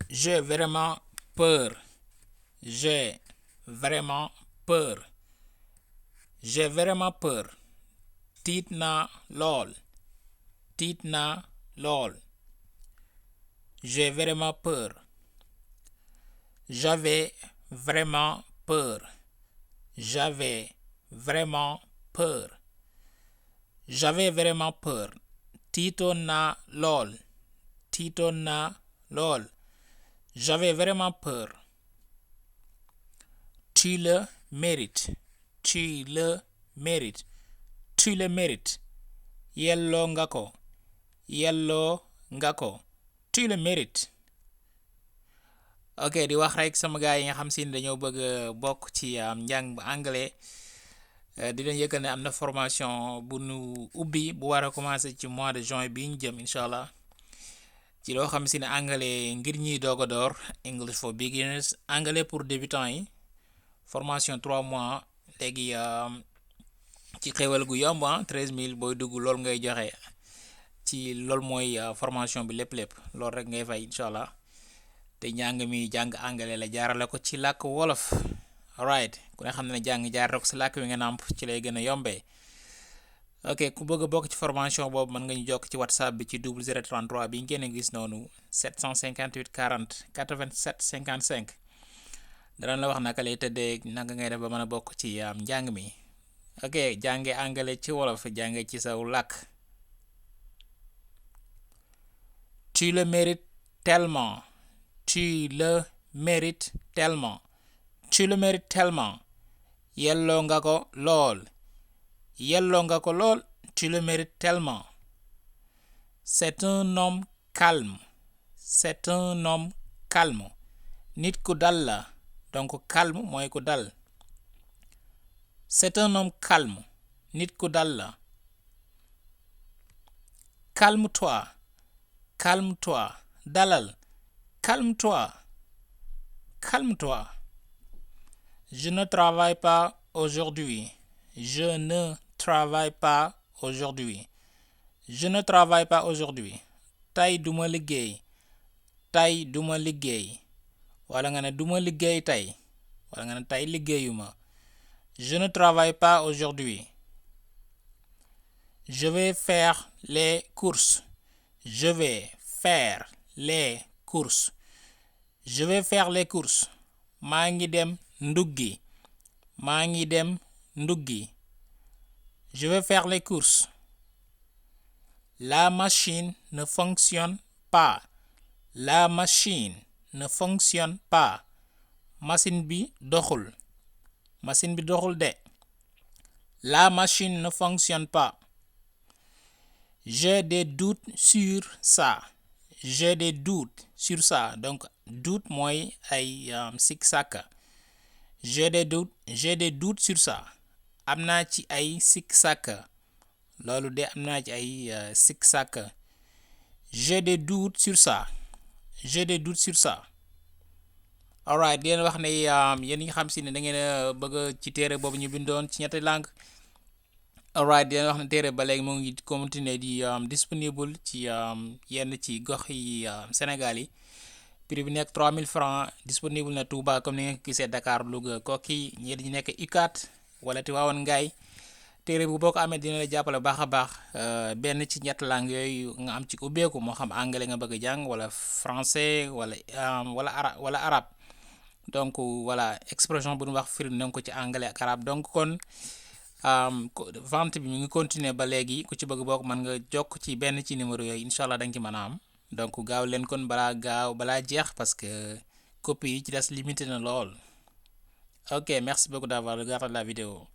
J'ai vraiment peur. J'ai vraiment peur. J'ai vraiment peur. Tiit naa lool. Tiit naa lool. J'ai vraiment peur. J'avais vraiment peur. J'avais vraiment peur. J'avais vraiment peur. Tiitoon naa lool. Tiitoon naa lool. J'avais vraiment peur. Tu le mérites. Tu le mérites. Tu le mérites. Yelloo nga ko. Yelloo nga ko. Tu le mérites. Ok, di wax rek sama gars yi nga xam si ne dañoo bëgg a bokk ci njàng bu anglais di leen yëgal ne am na formation bu nu ubbi bu war a commencer ci mois de juin bii ñu jëm incha allah ci loo xam si ne anglais ngir ñiy doog a door English for beginners anglais pour débutants yi formation 3 mois léegi ci xéwal gu yomb 13000 booy dugg loolu ngay joxe ci loolu mooy formation bi lépp loolu rek ngay fay incha allah. te njàng mi jàng anglais la jaarale ko ci làkk wolof alright ku ne xam ne jàng jaarale ko ci làkk wi nga nàmp ci lay gën a yombee ok ku bëgg a bokk ci formation boobu mën nga ñu jokk ci whatsapp bi ci 0033 bi ngeen a gis noonu 758 40 87 55 danañ la wax naka lay tëddee naka ngay def ba mën a bokk ci njàng mi ok jànge anglais ci wolof jànge ci saw làkk. Tu le mérites tellement. Tu le mérites tellement. Tu le mérites tellement. Yelloo nga ko lool. Yelloo nga ko lool. Tu le mérites tellement. C'est un homme calme. C'est un homme calme. Nit ku dal la. Donc calme mooy ku dal. C'est un homme calme. Nit ku dal la. Calme-toi. Calme-toi. Dalal. Calme-toi. Calme-toi. Je ne travaille pas aujourd'hui. Je ne travaille pas aujourd'hui. Je ne travaille pas aujourd'hui. Tey duma liggéey. Tey duma liggéey. Wala nga ne duma liggéey tey. Wala nga ne tey liggéeyuma. Je ne travaille pas aujourd'hui. Je vais faire les courses. Je vais faire les courses. Je vais faire les courses. maa ngi dem nduggi. maa ngi dem nduggi. Je vais faire les courses. La machine ne fonctionne pas. La machine ne fonctionne pas. machine bi doxul. machine bi doxul de. La machine ne fonctionne pas. J'ai des doutes sur ça. J'ai des doutes sur ça. Donc doute mooy ay sikk sàkka. J'ai des doutes sur ça. am naa ci ay sikk sàkka. loolu de am naa ci ay sikk sàkka. J'ai des doutes sur ça. J'ai des doutes sur ça. alright di leen wax ne yéen ñi nga xam si ne da ngeen a bëgg ci téere boobu ñu bindoon ci ñetti langue alright di leen wax ne téere ba léegi mu ngi continuer di disponible ci yenn ci gox yi Sénégal yi prix bi nekk 3000 francs disponible na Touba comme ni nga gisee Dakar Louga Koki ñi nekk UCAD wala Tivaouane Ngaye téere bu boo ko amee dina la jàppale baax a baax benn ci ñett langue yooyu nga am ci ubbeeku moo xam anglais nga bëgg a jàng wala français wala arabe donc voilà expression bu ñu wax firi na ko ci anglais ak arabe donc kon vente bi ñu ngi continuer ba léegi ku ci bëgg bokk mën nga jokk ci benn ci numéro yooyu incha allah da nga ci mën a am donc gaaw leen kon balaa jeex parce que copie yi ci des limité na lool ok merci beaucoup d'avoir regardé la vidéo.